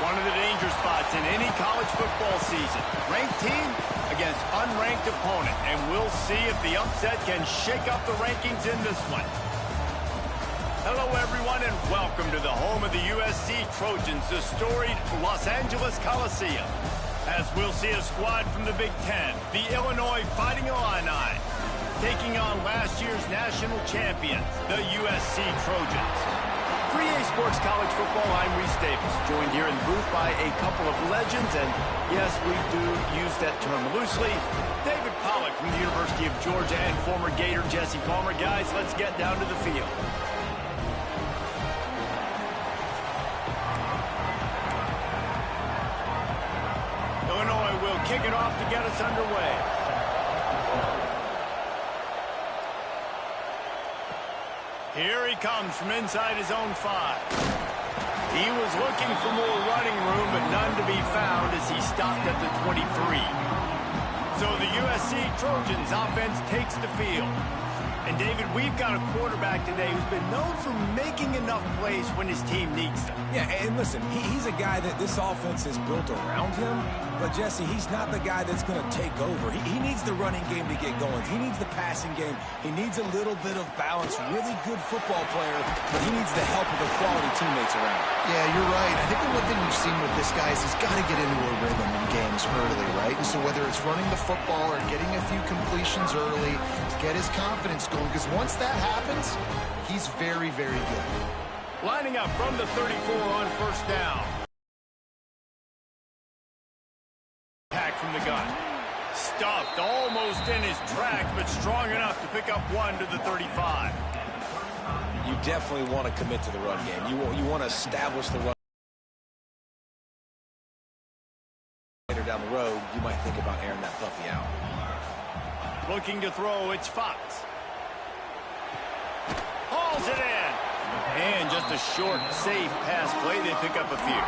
One of the danger spots in any college football season. Ranked team against unranked opponent. And we'll see if the upset can shake up the rankings in this one. Hello, everyone, and welcome to the home of the USC Trojans, the storied Los Angeles Coliseum. As we'll see a squad from the Big Ten, the Illinois Fighting Illini, taking on last year's national champions, the USC Trojans. For EA Sports College Football, I'm Reese Davis, joined here in the booth by a couple of legends, and yes, we do use that term loosely. David Pollack from the University of Georgia and former Gator Jesse Palmer. Guys, let's get down to the field. Illinois will kick it off to get us underway. Here he comes from inside his own 5. He was looking for more running room, but none to be found as he stopped at the 23. So the USC Trojans offense takes the field. And, David, we've got a quarterback today who's been known for making enough plays when his team needs them. Yeah, and listen, he's a guy that this offense is built around him. But, Jesse, he's not the guy that's going to take over. He needs the running game to get going. He needs the passing game. He needs a little bit of balance. Really good football player, but he needs the help of the quality teammates around. Yeah, you're right. I think the one thing we've seen with this guy is he's got to get into a rhythm in games early, right? And so whether it's running the football or getting a few completions early, get his confidence going, because once that happens, he's very, very good. Lining up from the 34 on first down. Pack from the gun. Stuffed almost in his tracks, but strong enough to pick up 1 to the 35. You definitely want to commit to the run game. You want to establish the run. Later down the road, you might think about airing that puppy out. Looking to throw, it's Fox. Hauls it in. And just a short, safe pass play. They pick up a few.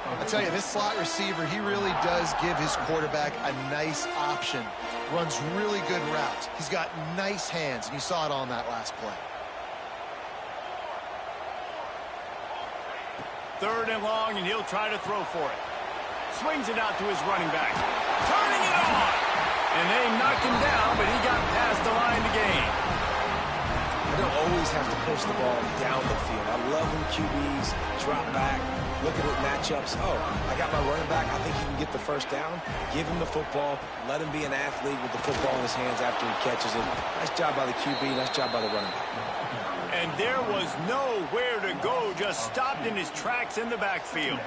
I tell you, this slot receiver, he really does give his quarterback a nice option. Runs really good routes. He's got nice hands, and you saw it on that last play. 3rd and long, and he'll try to throw for it. Swings it out to his running back. Turning it on! And they knocked him down, but he got past the line to gain. I don't always have to push the ball down the field. I love when QBs drop back, looking at matchups. Oh, I got my running back. I think he can get the first down. Give him the football. Let him be an athlete with the football in his hands after he catches it. Nice job by the QB. Nice job by the running back. And there was nowhere to go, just stopped in his tracks in the backfield.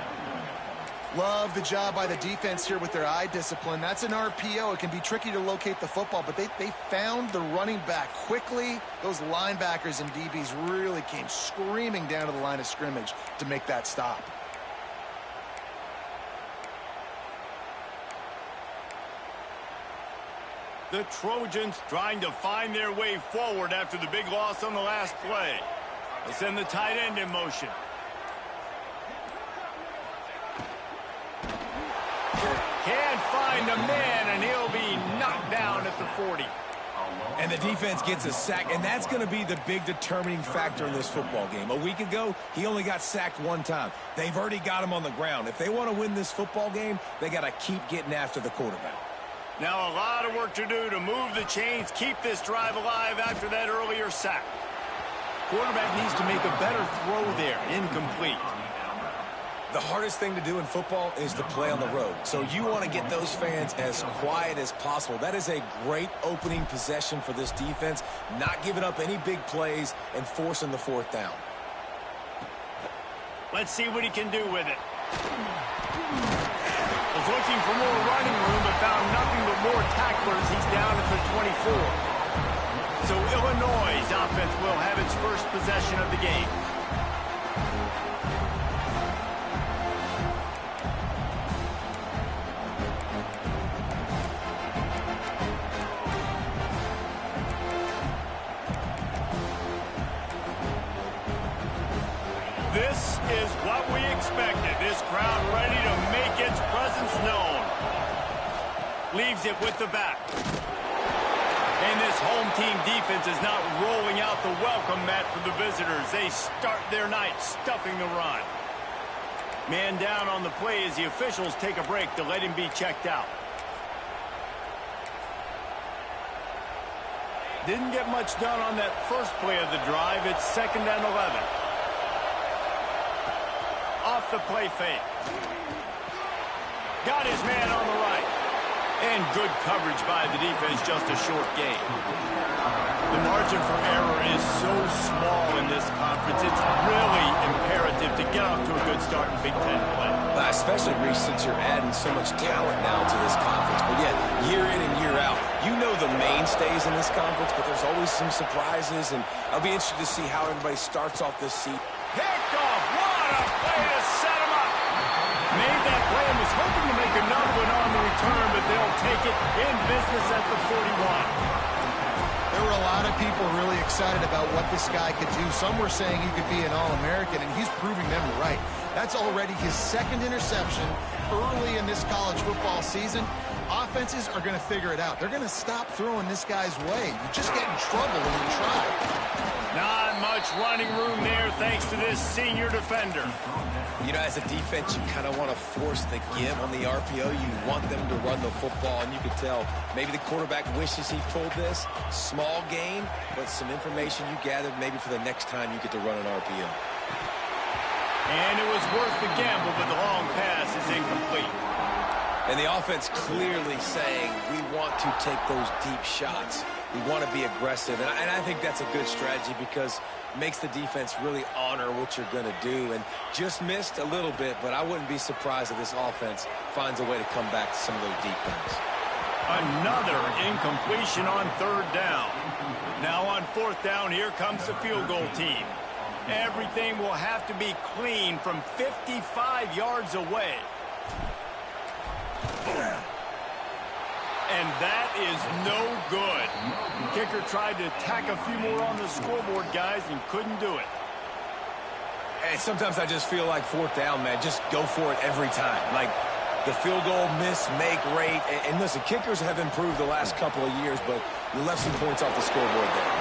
Love the job by the defense here with their eye discipline. That's an RPO. It can be tricky to locate the football, but they found the running back quickly. Those linebackers and DBs really came screaming down to the line of scrimmage to make that stop. The Trojans trying to find their way forward after the big loss on the last play. They send the tight end in motion. Can't find a man, and he'll be knocked down at the 40. And the defense gets a sack, and that's going to be the big determining factor in this football game. A week ago, he only got sacked 1 time. They've already got him on the ground. If they want to win this football game, they got to keep getting after the quarterback. Now a lot of work to do to move the chains, keep this drive alive after that earlier sack. Quarterback needs to make a better throw there, incomplete. The hardest thing to do in football is to play on the road. So you want to get those fans as quiet as possible. That is a great opening possession for this defense, not giving up any big plays and forcing the 4th down. Let's see what he can do with it. Was looking for more running room, but found nothing but more tacklers. He's down at the 24. So Illinois' offense will have its first possession of the game. This is what we expected. This crowd ready to make its presence known. Leaves it with the back. And this home team defense is not rolling out the welcome mat for the visitors. They start their night stuffing the run. Man down on the play as the officials take a break to let him be checked out. Didn't get much done on that first play of the drive. It's 2nd and 11. Off the play fake. Got his man on the right. And good coverage by the defense, just a short gain. The margin for error is so small in this conference. It's really imperative to get off to a good start in Big Ten play. Especially, Reese, since you're adding so much talent now to this conference. But yeah, year in and year out, you know the mainstays in this conference, but there's always some surprises, and I'll be interested to see how everybody starts off this season. Picked off. What a play to set him up. Made that play and was hoping to make another one on the return, but they'll take it in business at the 41. There were a lot of people really excited about what this guy could do. Some were saying he could be an All-American, and he's proving them right. That's already his 2nd interception early in this college football season. Offenses are going to figure it out. They're going to stop throwing this guy's way. You just get in trouble when you try. Not much running room there thanks to this senior defender. You know, as a defense, you kind of want to force the give on the RPO. You want them to run the football, and you could tell maybe the quarterback wishes he pulled this. Small gain, but some information you gathered maybe for the next time you get to run an RPO. And it was worth the gamble, but the long pass is incomplete. And the offense clearly saying, we want to take those deep shots. We want to be aggressive. And I think that's a good strategy because it makes the defense really honor what you're going to do. And just missed a little bit, but I wouldn't be surprised if this offense finds a way to come back to some of those deep things. Another incompletion on 3rd down. Now on 4th down, here comes the field goal team. Everything will have to be clean from 55 yards away. And that is no good. Kicker tried to tack a few more on the scoreboard, guys, and couldn't do it. Hey, sometimes I just feel like 4th down, man. Just go for it every time. Like the field goal miss-make rate. And listen, kickers have improved the last couple of years, but you left some points off the scoreboard there.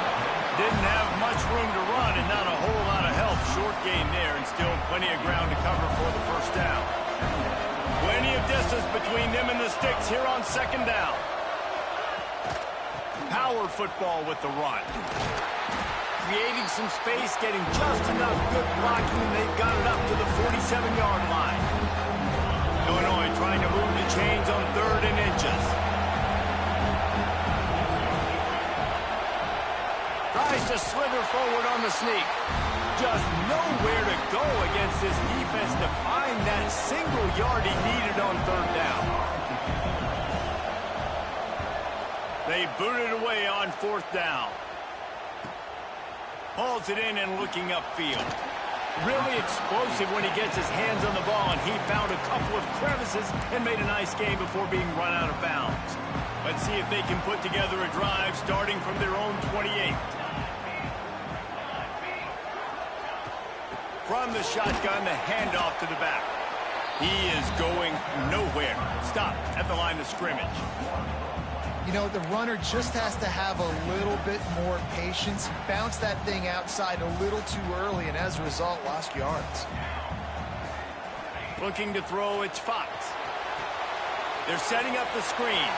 Didn't have much room to run and not a whole lot of help. Short gain there and still plenty of ground to cover for the 1st down. Plenty of distance between them and the sticks here on 2nd down. Power football with the run. Creating some space, getting just enough good blocking, and they've got it up to the 47-yard line. Illinois trying to move the chains on 3rd and inches. Tries to slither forward on the sneak. Just nowhere to go against this defense to find that single yard he needed on 3rd down. They booted away on 4th down. Hauls it in and looking upfield. Really explosive when he gets his hands on the ball, and he found a couple of crevices and made a nice game before being run out of bounds. Let's see if they can put together a drive starting from their own 28. From the shotgun, the handoff to the back. He is going nowhere. Stop at the line of scrimmage. You know, the runner just has to have a little bit more patience. Bounce that thing outside a little too early, and as a result, lost yards. Looking to throw, it's Fox. They're setting up the screen.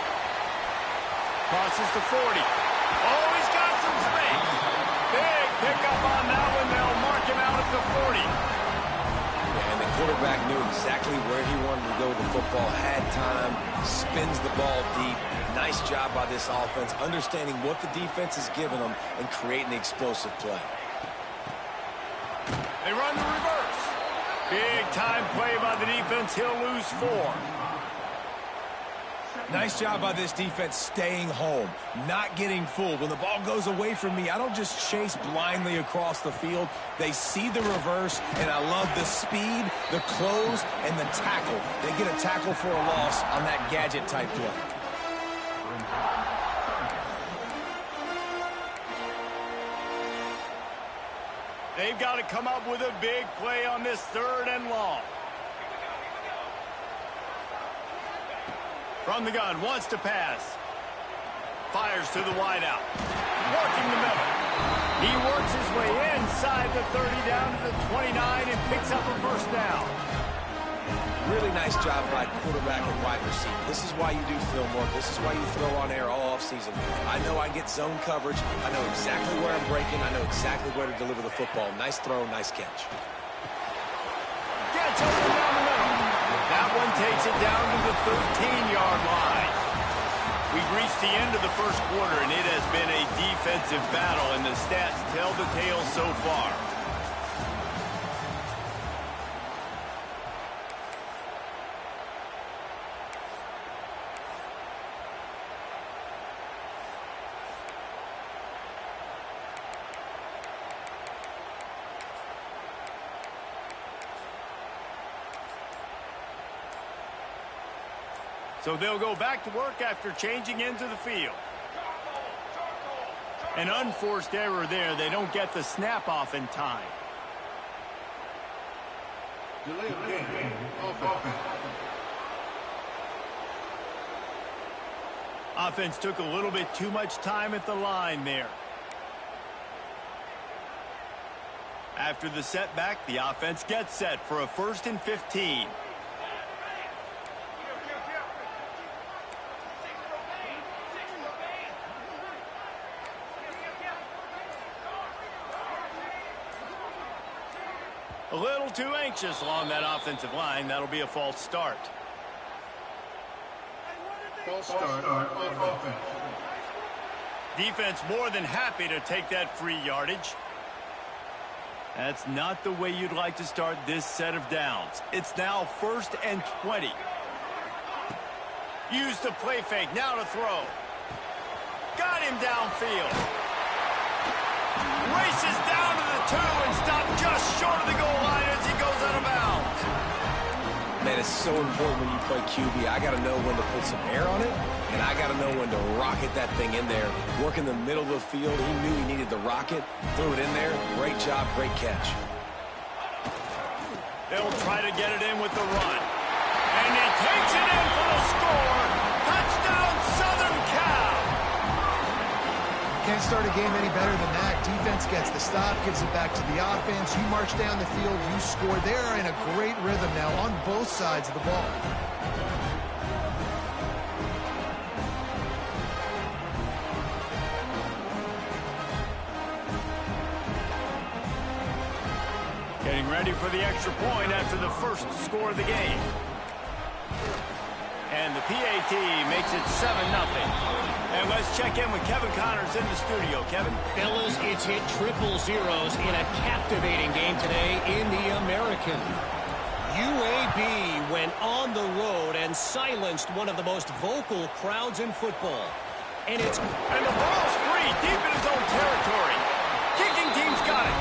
Crosses the 40. Oh, he's got some space. Big pickup on that one. They'll mark him out at the 40. And the quarterback knew exactly where he wanted to go with the football, had time, spins the ball deep. Nice job by this offense, understanding what the defense is giving them and creating the explosive play. They run the reverse. Big time play by the defense. He'll lose 4. Nice job by this defense staying home, not getting fooled. When the ball goes away from me, I don't just chase blindly across the field. They see the reverse, and I love the speed, the close, and the tackle. They get a tackle for a loss on that gadget-type play. They've got to come up with a big play on this 3rd and long. From the gun, wants to pass. Fires to the wideout. Working the middle. He works his way inside the 30 down to the 29 and picks up a 1st down. Really nice job by quarterback and wide receiver. This is why you do film work. This is why you throw on air all offseason. I know I get zone coverage. I know exactly where I'm breaking. I know exactly where to deliver the football. Nice throw, nice catch. Gets open down the middle. That one takes it down to the 13-yard line. We've reached the end of the first quarter, and it has been a defensive battle, and the stats tell the tale so far. So they'll go back to work after changing into the field. An unforced error there. They don't get the snap off in time. Delay of game. Offense took a little bit too much time at the line there. After the setback, the offense gets set for a 1st and 15. A little too anxious along that offensive line. That'll be a false start. False start on offense. Defense more than happy to take that free yardage. That's not the way you'd like to start this set of downs. It's now 1st and 20. Use the play fake. Now to throw. Got him downfield. Races down to the 2 and stopped just short of the goal line as he goes out of bounds. Man, it's so important when you play QB. I got to know when to put some air on it, and I got to know when to rocket that thing in there. Work in the middle of the field. He knew he needed the rocket. Threw it in there. Great job, great catch. They'll try to get it in with the run. And he takes it in for the score. Touchdown, Southern Cal. Can't start a game any better than that. Defense gets the stop, gives it back to the offense. You march down the field, you score. They're in a great rhythm now on both sides of the ball. Getting ready for the extra point after the first score of the game. And the PAT makes it 7-0. And let's check in with Kevin Connors in the studio. Kevin? Fellas, it's hit triple zeros in a captivating game today in the American. UAB went on the road and silenced one of the most vocal crowds in football. And the ball's free deep in his own territory. Kicking team's got it.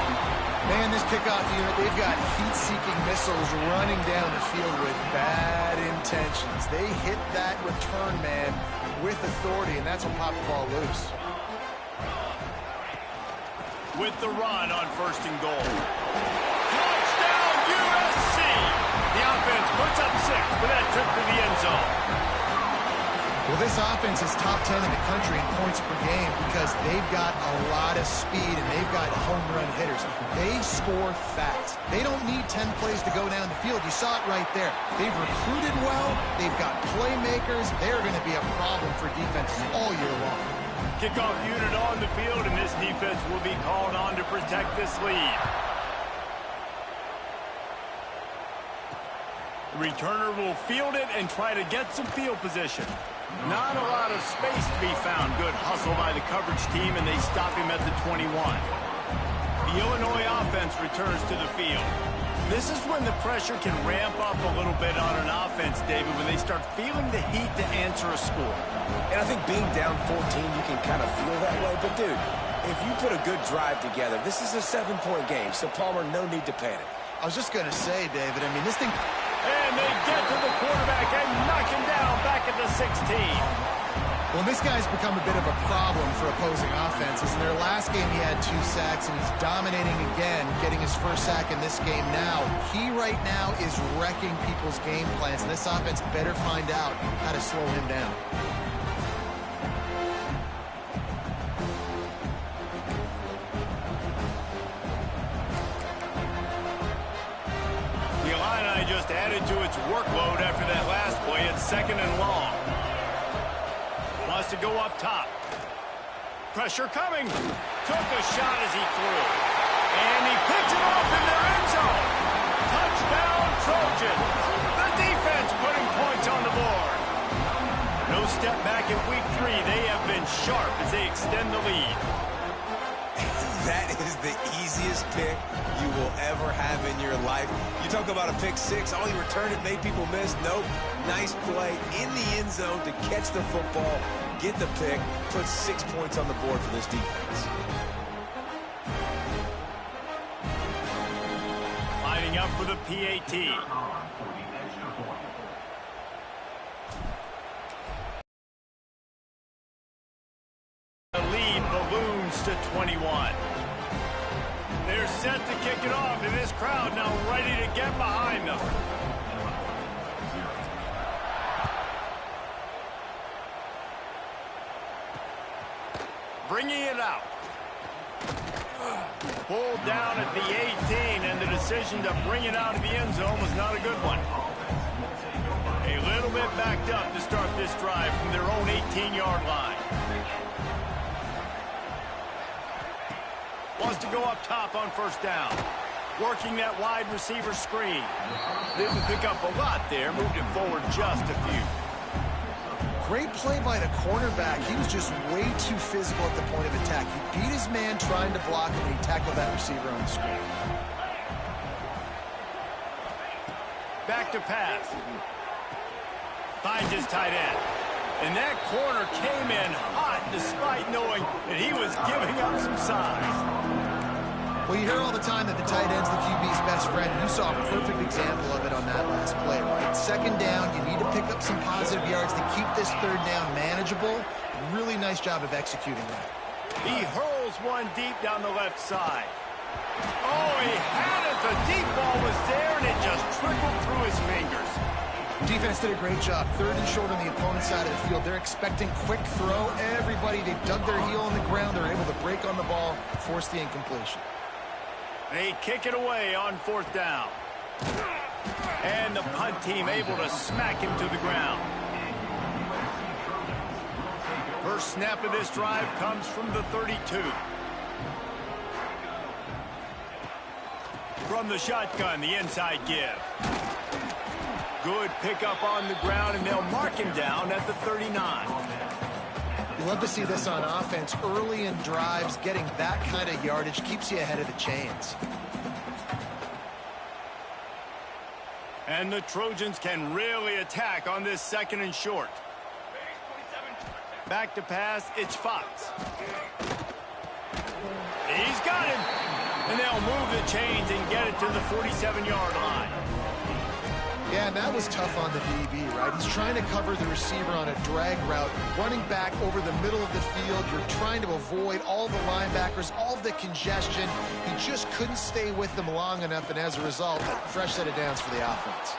Man, this kickoff unit, they've got heat-seeking missiles running down the field with bad intentions. They hit that return man with authority, and that's what popped the ball loose. With the run on 1st and goal. Touchdown, USC! The offense puts up 6 with that trip to the end zone. Well, this offense is top 10 in the country in points per game because they've got a lot of speed and they've got home run hitters. They score fast. They don't need 10 plays to go down the field. You saw it right there. They've recruited well. They've got playmakers. They're going to be a problem for defenses all year long. Kickoff unit on the field, and this defense will be called on to protect this lead. The returner will field it and try to get some field position. Not a lot of space to be found. Good hustle by the coverage team, and they stop him at the 21. The Illinois offense returns to the field. This is when the pressure can ramp up a little bit on an offense, David, when they start feeling the heat to answer a score. And I think being down 14, you can kind of feel that way. But, dude, if you put a good drive together, this is a 7-point game, so, Palmer, no need to panic. I was just going to say, David, I mean, this thing... And they get to the quarterback and knock him down back at the 16. Well, this guy's become a bit of a problem for opposing offenses. In their last game, he had 2 sacks, and he's dominating again, getting his first sack in this game now. He right now is wrecking people's game plans, and this offense better find out how to slow him down. just added to its workload after that last play. It's 2nd and long. Wants to go up top. Pressure coming. Took a shot as he threw. And he picks it off in their end zone. Touchdown, Trojans. The defense putting points on the board. No step back in week 3. They have been sharp as they extend the lead. That is the easiest pick you will ever have in your life. You talk about a pick 6. Oh, he returned it, made people miss. Nope. Nice play in the end zone to catch the football, get the pick, put 6 points on the board for this defense. Lining up for the PAT. The lead balloons to 21. They're set to kick it off, and this crowd now ready to get behind them. Bringing it out. Pulled down at the 18, and the decision to bring it out of the end zone was not a good one. A little bit backed up to start this drive from their own 18-yard line. Wants to go up top on 1st down. Working that wide receiver screen. Didn't pick up a lot there. Moved it forward just a few. Great play by the cornerback. He was just way too physical at the point of attack. He beat his man trying to block him, and he tackled that receiver on the screen. Back to pass. Finds his tight end. And that corner came in hot despite knowing that he was giving up some size. Well, you hear all the time that the tight end's the QB's best friend. You saw a perfect example of it on that last play, right? 2nd down, you need to pick up some positive yards to keep this 3rd down manageable. Really nice job of executing that. He hurls one deep down the left side. Oh, he had it. The deep ball was there, and it just trickled through his fingers. Defense did a great job. 3rd and short on the opponent's side of the field. They're expecting quick throw. Everybody, they dug their heel on the ground. They're able to break on the ball, force the incompletion. They kick it away on 4th down. And the punt team able to smack him to the ground. First snap of this drive comes from the 32. From the shotgun, the inside give. Good pickup on the ground, and they'll mark him down at the 39. You love to see this on offense. Early in drives, getting that kind of yardage keeps you ahead of the chains. And the Trojans can really attack on this 2nd and short. Back to pass, it's Fox. He's got him. And they'll move the chains and get it to the 47-yard line. Yeah, and that was tough on the DB, right? He's trying to cover the receiver on a drag route, running back over the middle of the field. You're trying to avoid all the linebackers, all of the congestion. He just couldn't stay with them long enough, and as a result, a fresh set of downs for the offense.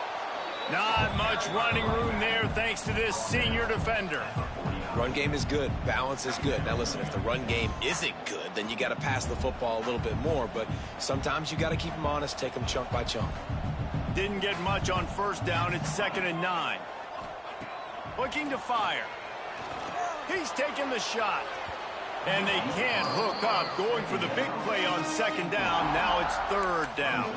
Not much running room there thanks to this senior defender. Run game is good. Balance is good. Now, listen, if the run game isn't good, then you got to pass the football a little bit more, but sometimes you got to keep them honest, take them chunk by chunk. Didn't get much on 1st down. It's 2nd and 9. Looking to fire. He's taking the shot. And they can't hook up. Going for the big play on 2nd down. Now it's 3rd down.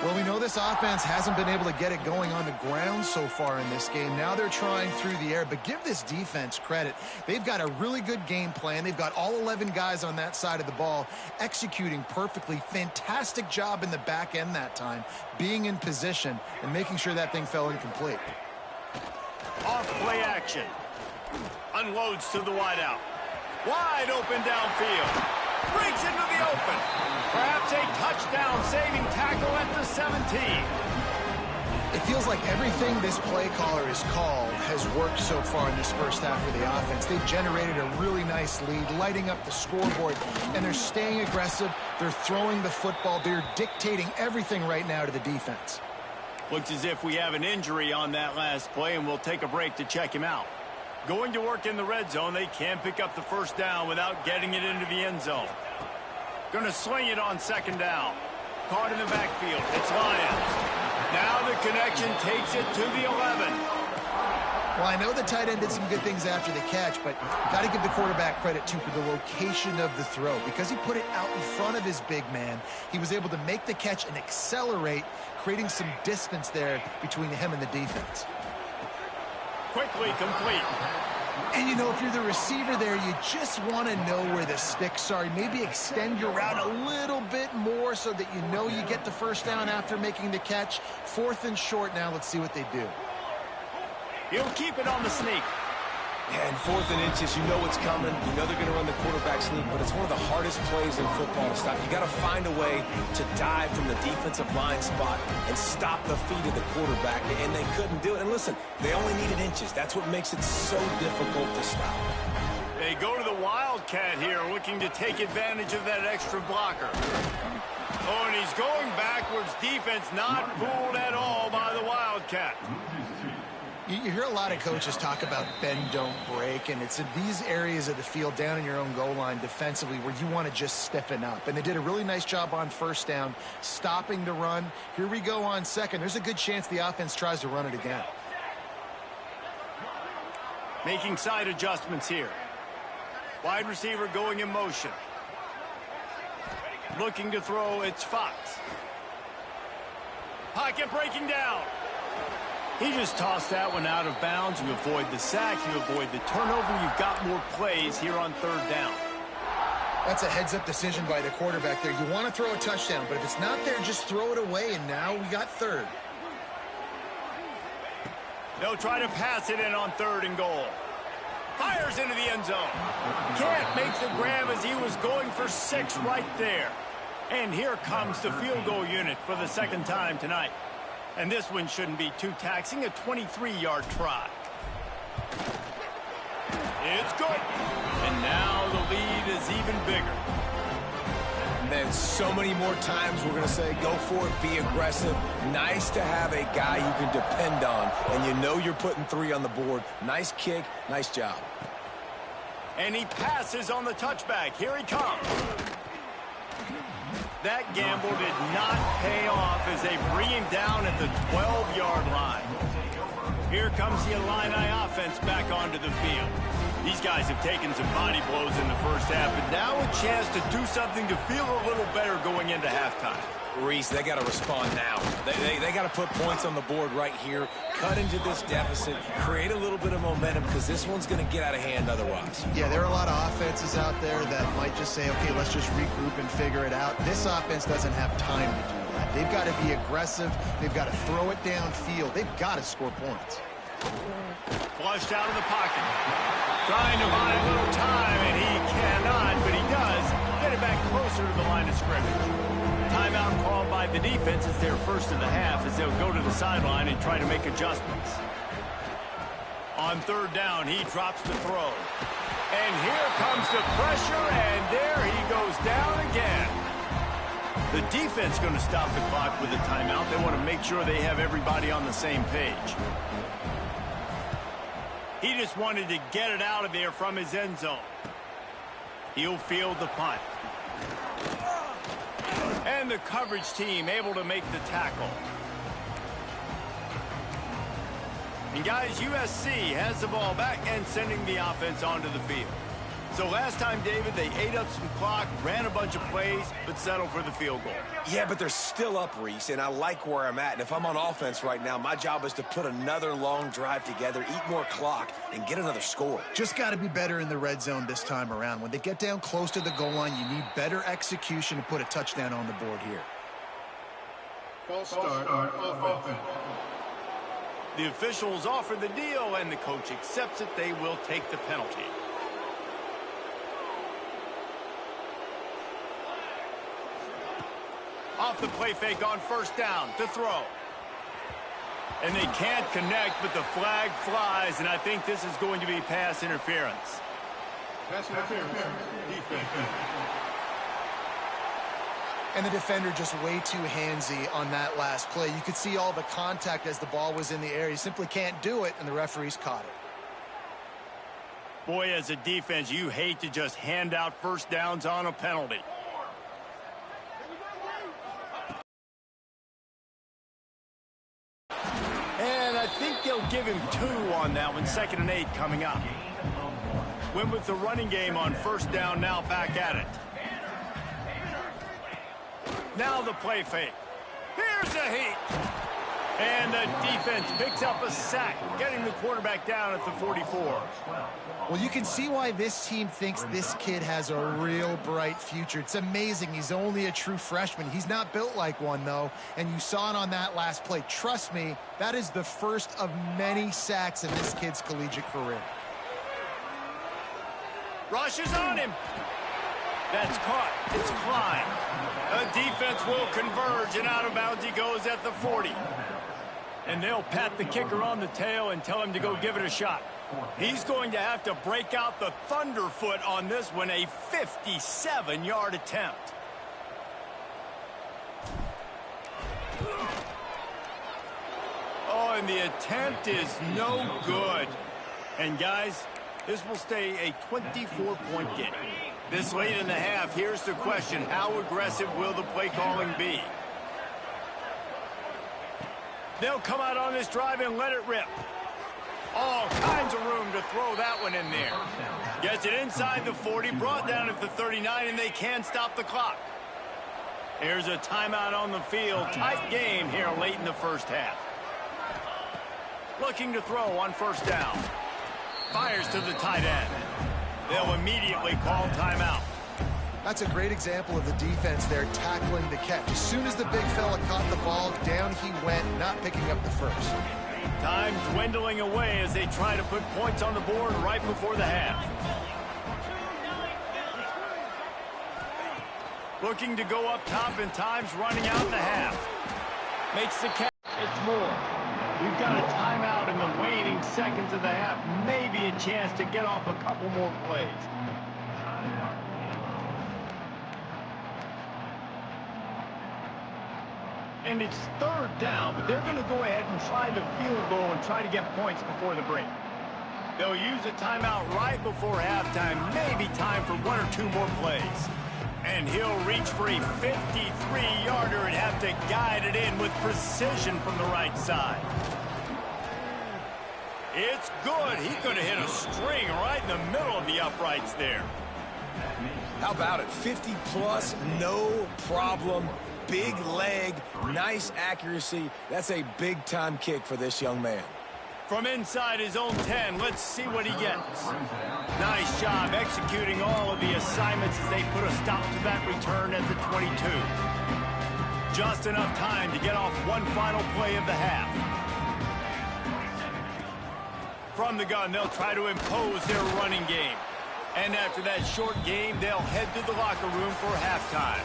Well, we know this offense hasn't been able to get it going on the ground so far in this game. Now they're trying through the air, but give this defense credit. They've got a really good game plan. They've got all 11 guys on that side of the ball executing perfectly. Fantastic job in the back end that time, being in position and making sure that thing fell incomplete. Off play action. Unloads to the wideout. Wide open downfield. Breaks into the open. Perhaps a touchdown-saving tackle at the 17. It feels like everything this play caller has called has worked so far in this first half for the offense. They've generated a really nice lead, lighting up the scoreboard, and they're staying aggressive. They're throwing the football. They're dictating everything right now to the defense. Looks as if we have an injury on that last play, and we'll take a break to check him out. Going to work in the red zone, they can't pick up the 1st down without getting it into the end zone. Going to sling it on 2nd down. Caught in the backfield. It's Lyons. Now the connection takes it to the 11. Well, I know the tight end did some good things after the catch, but got to give the quarterback credit, too, for the location of the throw. Because he put it out in front of his big man, he was able to make the catch and accelerate, creating some distance there between him and the defense. Quickly complete. And, you know, if you're the receiver there, you just want to know where the sticks are. Maybe extend your route a little bit more so that you know you get the first down after making the catch. 4th and short now. Let's see what they do. He'll keep it on the sneak. And 4th and inches, you know what's coming. You know they're going to run the quarterback sneak, but it's one of the hardest plays in football to stop. You got to find a way to dive from the defensive line spot and stop the feet of the quarterback, and they couldn't do it. And listen, they only needed inches. That's what makes it so difficult to stop. They go to the Wildcat here, looking to take advantage of that extra blocker. Oh, and he's going backwards. Defense not fooled at all by the Wildcat. You hear a lot of coaches talk about bend, don't break, and it's in these areas of the field down in your own goal line defensively where you want to just stiffen up. And they did a really nice job on first down, stopping the run. Here we go on second. There's a good chance the offense tries to run it again. Making side adjustments here. Wide receiver going in motion. Looking to throw, it's Fox. Pocket breaking down. He just tossed that one out of bounds. You avoid the sack, you avoid the turnover. You've got more plays here on 3rd down. That's a heads-up decision by the quarterback there. You want to throw a touchdown, but if it's not there, just throw it away, and now we got 3rd. They'll try to pass it in on 3rd and goal. Fires into the end zone. Can't make the grab as he was going for 6 right there. And here comes the field goal unit for the 2nd time tonight. And this one shouldn't be too taxing, a 23-yard try. It's good. And now the lead is even bigger. And then so many more times we're going to say, go for it, be aggressive. Nice to have a guy you can depend on, and you know you're putting 3 on the board. Nice kick, nice job. And he passes on the touchback. Here he comes. That gamble did not pay off as they bring him down at the 12-yard line. Here comes the Illini offense back onto the field. These guys have taken some body blows in the first half, but now a chance to do something to feel a little better going into halftime. Reese, they got to respond now. They got to put points on the board right here, cut into this deficit, create a little bit of momentum, because this one's going to get out of hand otherwise. Yeah, there are a lot of offenses out there that might just say, okay, let's just regroup and figure it out. This offense doesn't have time to do that. They've got to be aggressive. They've got to throw it downfield. They've got to score points. Flushed out of the pocket. Trying to buy a little time, and he cannot, but he does get it back closer to the line of scrimmage. Timeout called by the defense. It's their first of the half as they'll go to the sideline and try to make adjustments. On 3rd down, he drops the throw. And here comes the pressure, and there he goes down again. The defense going to stop the clock with a timeout. They want to make sure they have everybody on the same page. He just wanted to get it out of there from his end zone. He'll field the punt. And the coverage team able to make the tackle. And guys, USC has the ball back and sending the offense onto the field. So last time, David, they ate up some clock, ran a bunch of plays, but settled for the field goal. Yeah, but they're still up, Reese, and I like where I'm at. And if I'm on offense right now, my job is to put another long drive together, eat more clock, and get another score. Just got to be better in the red zone this time around. When they get down close to the goal line, you need better execution to put a touchdown on the board here. False start on offense. The officials offer the deal, and the coach accepts it. They will take the penalty. Off the play fake on 1st down to throw. And they can't connect, but the flag flies, and I think this is going to be pass interference. Pass interference. Defense. And the defender just way too handsy on that last play. You could see all the contact as the ball was in the air. You simply can't do it, and the referees caught it. Boy, as a defense, you hate to just hand out 1st downs on a penalty. And I think they'll give him 2 on that one. 2nd and 8 coming up. Went with the running game on 1st down, now back at it. Now the play fake. Here's a heat. And the defense picks up a sack, getting the quarterback down at the 44. Well, you can see why this team thinks this kid has a real bright future. It's amazing. He's only a true freshman. He's not built like one, though, and you saw it on that last play. Trust me, that is the first of many sacks in this kid's collegiate career. Rushes on him. That's caught. It's Klein. The defense will converge, and out of bounds he goes at the 40. And they'll pat the kicker on the tail and tell him to go give it a shot. He's going to have to break out the thunderfoot on this one, a 57-yard attempt. Oh, and the attempt is no good. And, guys, this will stay a 24-point game. This late in the half, here's the question. How aggressive will the play calling be? They'll come out on this drive and let it rip. All kinds of room to throw that one in there. Gets it inside the 40, brought down at the 39, and they can't stop the clock. Here's a timeout on the field. Tight game here late in the first half. Looking to throw on 1st down. Fires to the tight end. They'll immediately call timeout. That's a great example of the defense there tackling the catch. As soon as the big fella caught the ball, down he went, not picking up the first. Time dwindling away as they try to put points on the board right before the half. Looking to go up top, and time's running out in the half. Makes the catch. It's more. We've got a timeout in the waning seconds of the half. Maybe a chance to get off a couple more plays. And it's 3rd down, but they're going to go ahead and try the field goal and try to get points before the break. They'll use a timeout right before halftime. Maybe time for 1 or 2 more plays. And he'll reach for a 53-yarder and have to guide it in with precision from the right side. It's good. He could have hit a string right in the middle of the uprights there. How about it? 50-plus, no problem. Big leg, nice accuracy. That's a big-time kick for this young man. From inside his own 10, let's see what he gets. Nice job executing all of the assignments as they put a stop to that return at the 22. Just enough time to get off one final play of the half. From the gun, they'll try to impose their running game. And after that short game, they'll head to the locker room for halftime.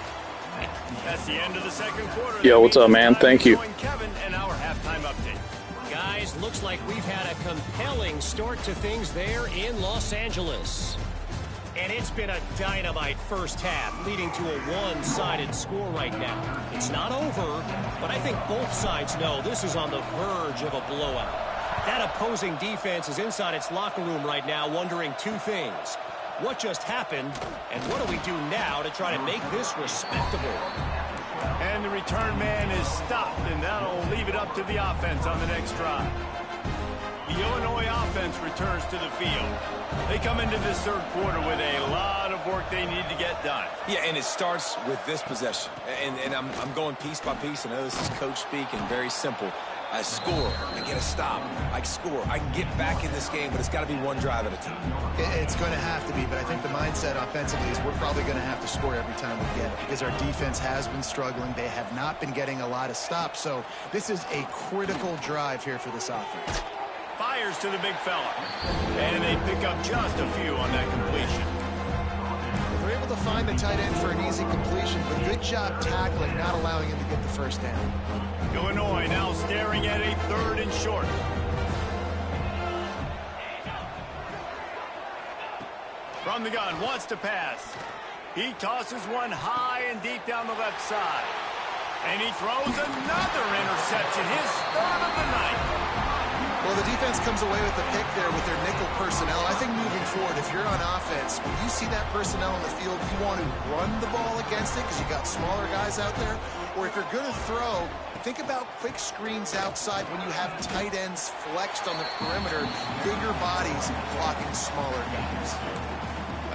That's the end of the 2nd quarter. Yo, what's up, man? Thank you. Kevin and our halftime update. Guys, looks like we've had a compelling start to things there in Los Angeles. And it's been a dynamite first half, leading to a one-sided score right now. It's not over, but I think both sides know this is on the verge of a blowout. That opposing defense is inside its locker room right now wondering 2 things. What just happened, and what do we do now to try to make this respectable? And the return man is stopped, and that'll leave it up to the offense on the next drive. The Illinois offense returns to the field. They come into this 3rd quarter with a lot of work they need to get done. Yeah, and it starts with this possession. And I'm going piece by piece. I know this is coach speak and very simple. I score, I get a stop, I score, I can get back in this game, but it's got to be one drive at a time. It's going to have to be, but I think the mindset offensively is we're probably going to have to score every time we get it because our defense has been struggling. They have not been getting a lot of stops, so this is a critical drive here for this offense. Fires to the big fella, and they pick up just a few on that completion. They're able to find the tight end for an easy completion, but good job tackling, not allowing him to get the first down. Illinois now staring at a 3rd and short. From the gun, wants to pass. He tosses one high and deep down the left side. And he throws another interception, his 3rd of the night. Well, the defense defense comes away with the pick there with their nickel personnel. I think moving forward, if you're on offense, when you see that personnel on the field, you want to run the ball against it because you got smaller guys out there. Or if you're going to throw, think about quick screens outside when you have tight ends flexed on the perimeter, bigger bodies blocking smaller guys.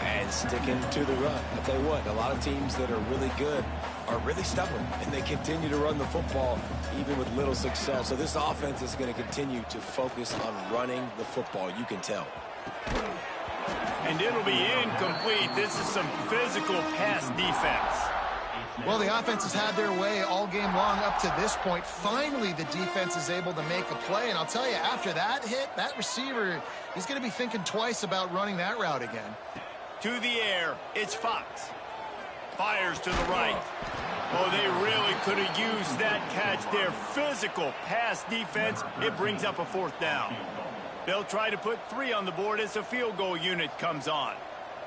And sticking to the run. I'll tell you what, a lot of teams that are really good are really stubborn, and they continue to run the football even with little success. So this offense is going to continue to focus on running the football. You can tell. And it'll be incomplete. This is some physical pass defense. Well, the offense has had their way all game long up to this point. Finally, the defense is able to make a play. And I'll tell you, after that hit, that receiver, he's going to be thinking twice about running that route again. To the air, it's Fox. Fires to the right. Oh, they really could have used that catch there. Physical pass defense. It brings up a 4th down. They'll try to put 3 on the board as the field goal unit comes on.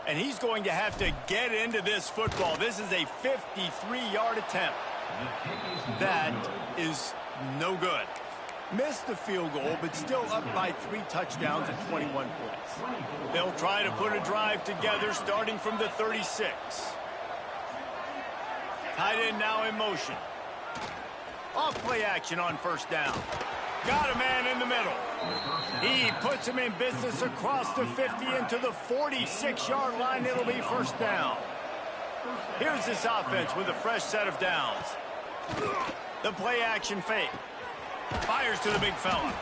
And he's going to have to get into this football. This is a 53-yard attempt. That is no good. Missed the field goal, but still up by 3 touchdowns and 21 points. They'll try to put a drive together starting from the 36. Tight end now in motion. Off play action on 1st down. Got a man in the middle. He puts him in business across the 50 into the 46-yard line. It'll be 1st down. Here's this offense with a fresh set of downs. The play action fake. Fires to the big fella.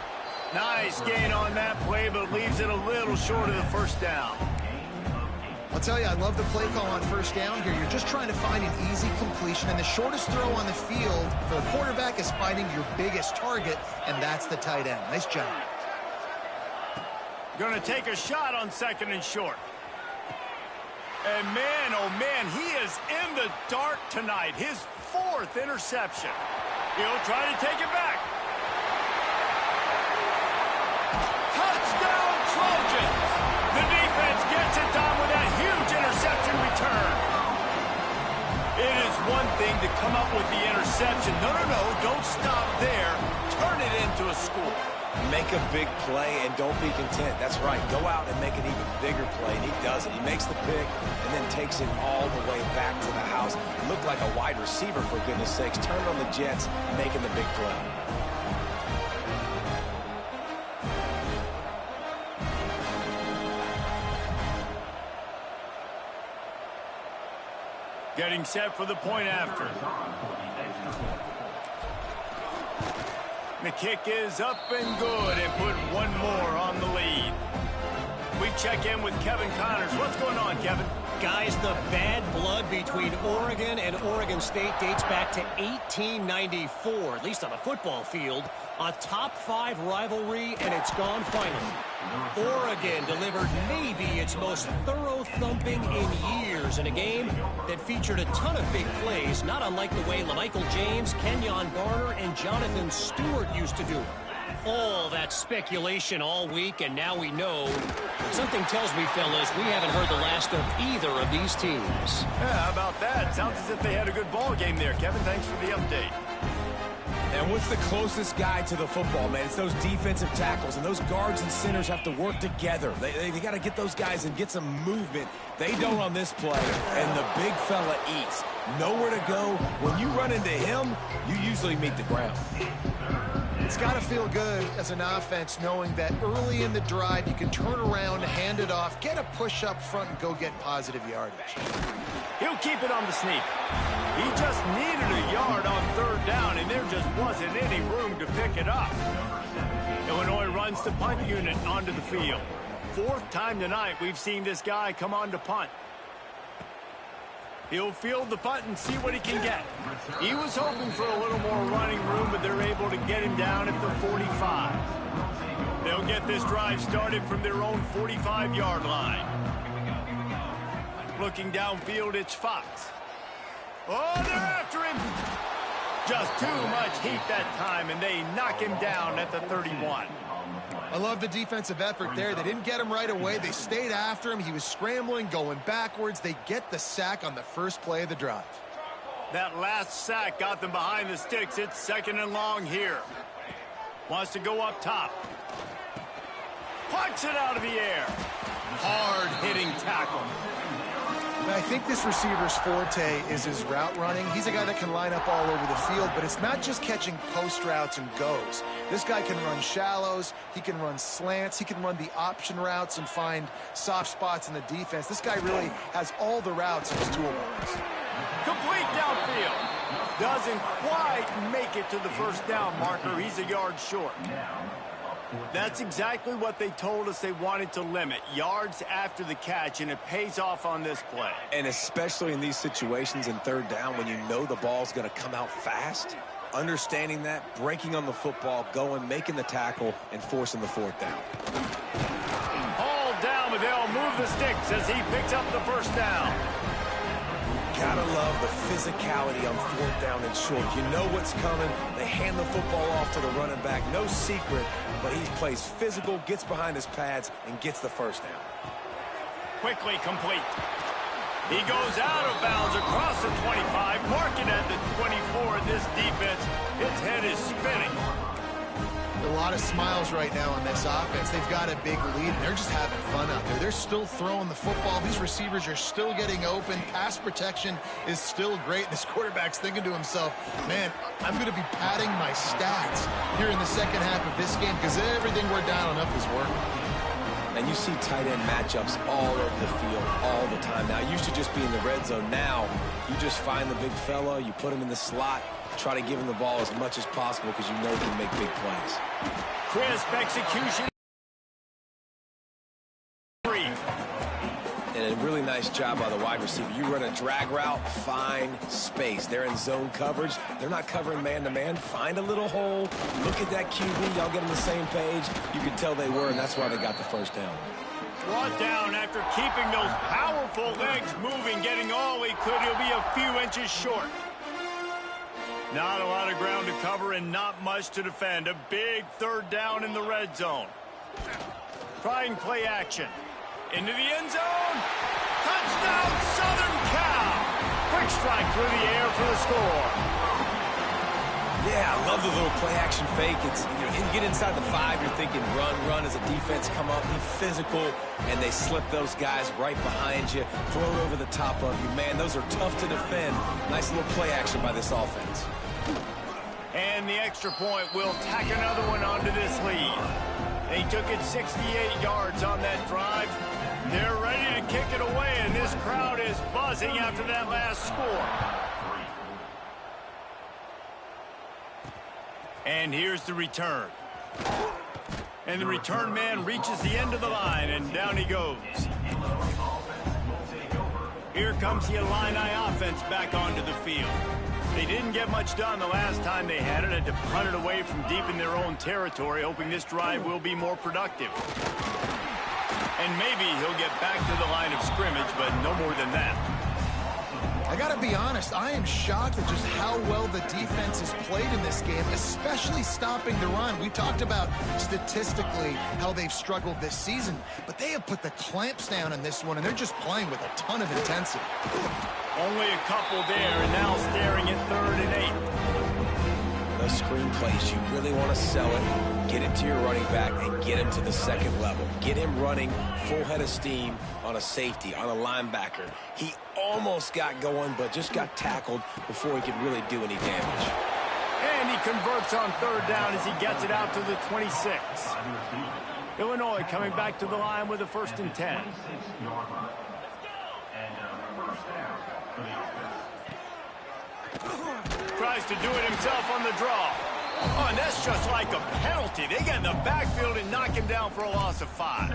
Nice gain on that play, but leaves it a little short of the 1st down. I'll tell you, I love the play call on 1st down here. You're just trying to find an easy completion, and the shortest throw on the field for a quarterback is finding your biggest target, and that's the tight end. Nice job. Going to take a shot on 2nd and short. And man, oh man, he is in the dark tonight. His 4th interception. He'll try to take it back. Touchdown, Trojans! The defense gets it done with that huge interception return. It is one thing to come up with the interception. No, don't stop there. Turn it into a score. Make a big play and don't be content. That's right. Go out and make an even bigger play, and he does it. He makes the pick and then takes it all the way back to the house. Looked like a wide receiver, for goodness sakes. Turned on the Jets, making the big play. Getting set for the point after. The kick is up and good and put 1 more on the lead. We check in with Kevin Connors. What's going on, Kevin? Guys, the bad blood between Oregon and Oregon State dates back to 1894, at least on a football field. A top 5 rivalry, and it's gone finally. Oregon delivered maybe its most thorough thumping in years in a game that featured a ton of big plays, not unlike the way LaMichael James, Kenyon Garner, and Jonathan Stewart used to do it. All that speculation all week, and now we know. Something tells me, fellas, we haven't heard the last of either of these teams. Yeah, how about that? Sounds as if they had a good ball game there. Kevin, thanks for the update. And what's the closest guy to the football, man? It's those defensive tackles, and those guards and centers have to work together. They got to get those guys and get some movement. They don't on this play, and the big fella eats. Nowhere to go. When you run into him, you usually meet the ground. It's got to feel good as an offense knowing that early in the drive you can turn around, hand it off, get a push up front, and go get positive yardage. He'll keep it on the sneak. He just needed a yard on 3rd down, and there just wasn't any room to pick it up. Illinois runs the punt unit onto the field. 4th time tonight we've seen this guy come on to punt. He'll field the punt and see what he can get. He was hoping for a little more running room, but they're able to get him down at the 45. They'll get this drive started from their own 45-yard line. Looking downfield, it's Fox. Oh, they're after him. Just too much heat that time, and they knock him down at the 31. I love the defensive effort there. They didn't get him right away. They stayed after him. He was scrambling, going backwards. They get the sack on the first play of the drive. That last sack got them behind the sticks. It's 2nd and long here. Wants to go up top. Punch it out of the air. Hard-hitting tackle. I think this receiver's forte is his route running. He's a guy that can line up all over the field, but it's not just catching post routes and goes. This guy can run shallows, he can run slants, he can run the option routes and find soft spots in the defense. This guy really has all the routes in his toolbox. Complete downfield. Doesn't quite make it to the first down marker. He's a yard short. That's exactly what they told us they wanted to limit, yards after the catch, and it pays off on this play. And especially in these situations in third down when you know the ball's going to come out fast, understanding that, breaking on the football, going, making the tackle, and forcing the fourth down. All down, but they'll move the sticks as he picks up the first down. Gotta love the physicality on fourth down and short. You know what's coming. They hand the football off to the running back. No secret, but he plays physical, gets behind his pads, and gets the first down. Quickly complete. He goes out of bounds across the 25, marking at the 24. This defense, its head is spinning. A lot of smiles right now on this offense. They've got a big lead, and they're just having fun out there. They're still throwing the football. These receivers are still getting open. Pass protection is still great. This quarterback's thinking to himself, man, I'm going to be padding my stats here in the second half of this game because everything we're dialing up is working. And you see tight end matchups all over the field all the time. Now, it used to just be in the red zone. Now, you just find the big fella, you put him in the slot, try to give him the ball as much as possible because you know he can make big plays. Crisp execution. And a really nice job by the wide receiver. You run a drag route, find space. They're in zone coverage. They're not covering man-to-man. Find a little hole. Look at that QB. Y'all get on the same page. You can tell they were, and that's why they got the first down. Brought down after keeping those powerful legs moving, getting all he could. He'll be a few inches short. Not a lot of ground to cover and not much to defend. A big third down in the red zone. Trying play action. Into the end zone. Touchdown, Southern Cal. Quick strike through the air for the score. Yeah, I love the little play action fake. It's, you get inside the 5, you're thinking run as a defense, come up, be physical, and they slip those guys right behind you, throw it over the top of you. Man, those are tough to defend. Nice little play action by this offense. And the extra point will tack another one onto this lead. They took it 68 yards on that drive. They're ready to kick it away, and this crowd is buzzing after that last score. And here's the return. And the return man reaches the end of the line, and down he goes. Here comes the Illini offense back onto the field. They didn't get much done the last time they had it, and to punt it away from deep in their own territory, hoping this drive will be more productive. And maybe he'll get back to the line of scrimmage, but no more than that. I got to be honest, I am shocked at just how well the defense has played in this game, especially stopping the run. We talked about statistically how they've struggled this season, but they have put the clamps down in this one, and they're just playing with a ton of intensity. Only a couple there, and now staring at 3rd and 8. Those screen plays, you really want to sell it, get it to your running back, and get him to the second level. Get him running full head of steam on a safety, on a linebacker. He almost got going, but just got tackled before he could really do any damage. And he converts on 3rd down as he gets it out to the 26. Illinois coming back to the line with a 1st and 10. Tries to do it himself on the draw. Oh, and that's just like a penalty. They get in the backfield and knock him down for a loss of 5.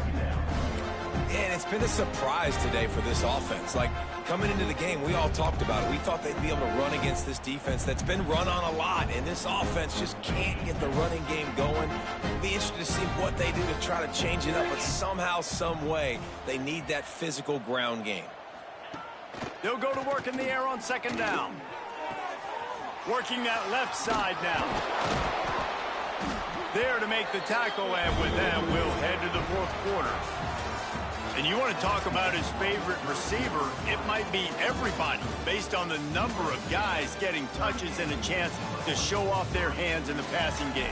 And it's been a surprise today for this offense. Like, coming into the game, we all talked about it. We thought they'd be able to run against this defense that's been run on a lot, and this offense just can't get the running game going. It'll be interesting to see what they do to try to change it up, but somehow, some way, they need that physical ground game. They'll go to work in the air on 2nd down. Working that left side now. There to make the tackle, and with that, we'll head to the 4th quarter. And you want to talk about his favorite receiver, it might be everybody, based on the number of guys getting touches and a chance to show off their hands in the passing game.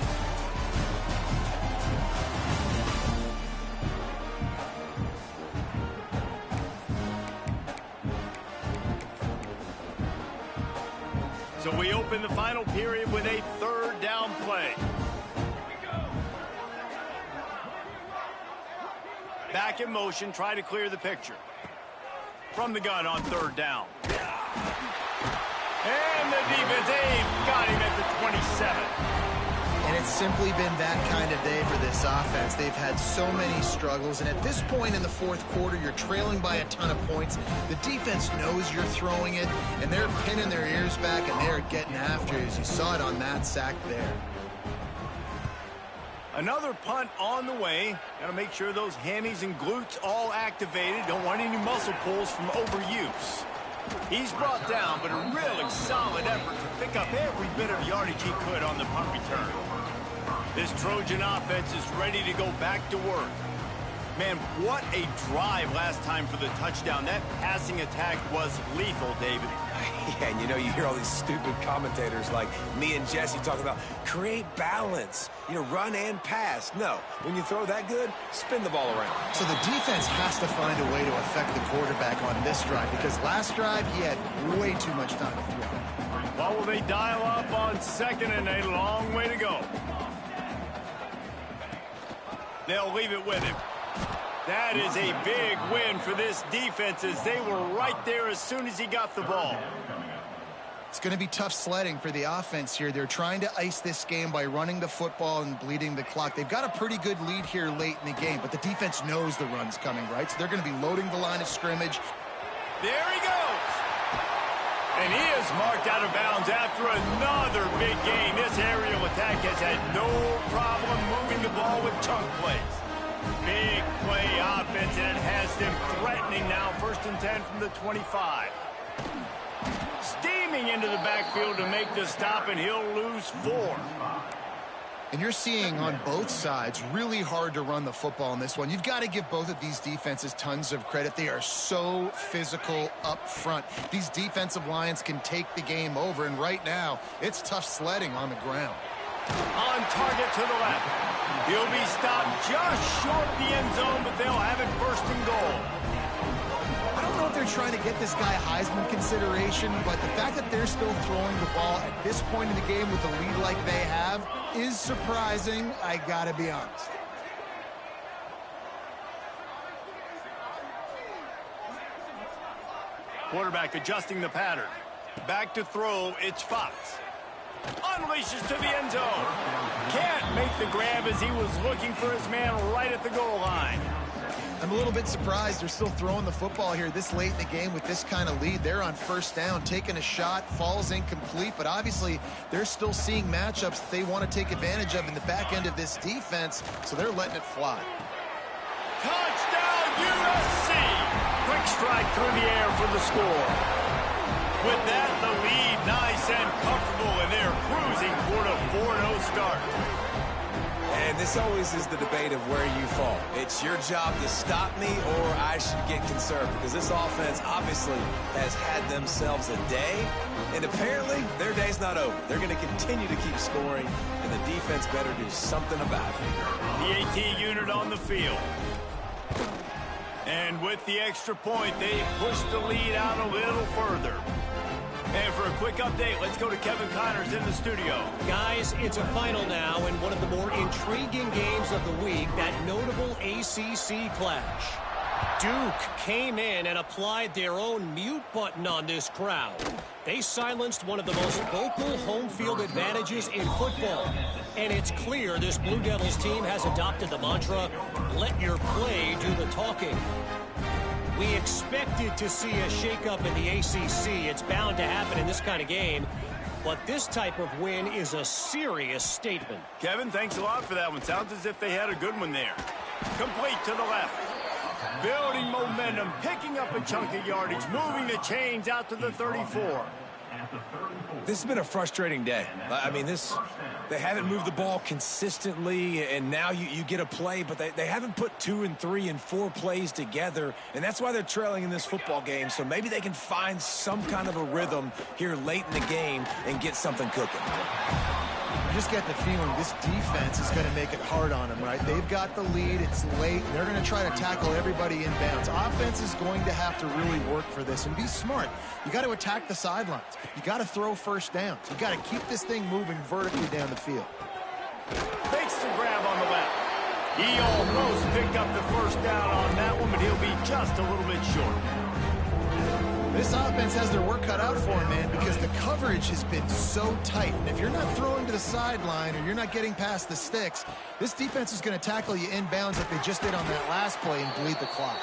So we open the final period with a third down play. Back in motion, try to clear the picture. From the gun on third down. And the defense got him at the 27. And it's simply been that kind of day for this offense. They've had so many struggles, and at this point in the fourth quarter, you're trailing by a ton of points. The defense knows you're throwing it, and they're pinning their ears back, and they're getting after it, as you saw it on that sack there. Another punt on the way. Got to make sure those hammies and glutes all activated. Don't want any muscle pulls from overuse. He's brought down, but a really solid effort to pick up every bit of yardage he could on the punt return. This Trojan offense is ready to go back to work. Man, what a drive last time for the touchdown. That passing attack was lethal, David. Yeah, and you know, you hear all these stupid commentators like me and Jesse talking about create balance, you know, run and pass. No, when you throw that good, spin the ball around. So the defense has to find a way to affect the quarterback on this drive, because last drive he had way too much time to throw. Well, will they dial up on second, and a long way to go. They'll leave it with him. That is a big win for this defense, as they were right there as soon as he got the ball. It's going to be tough sledding for the offense here. They're trying to ice this game by running the football and bleeding the clock. They've got a pretty good lead here late in the game, but the defense knows the run's coming, right? So they're going to be loading the line of scrimmage. There he goes. And he is marked out of bounds after another big gain. This aerial attack has had no problem moving the ball with chunk plays. Big play offense, and it has them threatening now. 1st and 10 from the 25. Steaming into the backfield to make the stop, and he'll lose 4. And you're seeing on both sides really hard to run the football in this one. You've got to give both of these defenses tons of credit. They are so physical up front. These defensive lines can take the game over, and right now it's tough sledding on the ground. On target to the left. He'll be stopped just short of the end zone, but they'll have it 1st and goal. I don't know if they're trying to get this guy Heisman consideration, but the fact that they're still throwing the ball at this point in the game with a lead like they have is surprising, I gotta be honest. Quarterback adjusting the pattern. Back to throw, it's Fox. Unleashes to the end zone. Can't make the grab as he was looking for his man right at the goal line. I'm a little bit surprised they're still throwing the football here this late in the game with this kind of lead. They're on 1st down, taking a shot, falls incomplete, but obviously they're still seeing matchups that they want to take advantage of in the back end of this defense, so they're letting it fly. Touchdown, USC! Quick strike through the air for the score. With that, the lead nice and comfortable, and they're cruising toward a 4-0 start. And this always is the debate of where you fall. It's your job to stop me, or I should get conservative, because this offense obviously has had themselves a day, and apparently their day's not over. They're going to continue to keep scoring, and the defense better do something about it. The AT unit on the field. And with the extra point, they push the lead out a little further. And for a quick update, let's go to Kevin Connors in the studio. Guys, it's a final now in one of the more intriguing games of the week, that notable ACC clash. Duke came in and applied their own mute button on this crowd. They silenced one of the most vocal home field advantages in football. And it's clear this Blue Devils team has adopted the mantra, let your play do the talking. We expected to see a shakeup in the ACC. It's bound to happen in this kind of game. But this type of win is a serious statement. Kevin, thanks a lot for that one. Sounds as if they had a good one there. Complete to the left. Building momentum, picking up a chunk of yardage, moving the chains out to the 34. This has been a frustrating day. I mean, they haven't moved the ball consistently, and now you get a play, but they haven't put 2 and 3 and 4 plays together, and that's why they're trailing in this football game. So maybe they can find some kind of a rhythm here late in the game and get something cooking. just get the feeling this defense is going to make it hard on them, right? They've got the lead. It's late. They're going to try to tackle everybody inbounds. Offense is going to have to really work for this and be smart. You got to attack the sidelines. You got to throw first downs. You got to keep this thing moving vertically down the field. Makes the grab on the left. He almost picked up the first down on that one, but he'll be just a little bit short. This offense has their work cut out for him, man, because the coverage has been so tight. And if you're not throwing to the sideline or you're not getting past the sticks, this defense is going to tackle you inbounds like they just did on that last play and bleed the clock.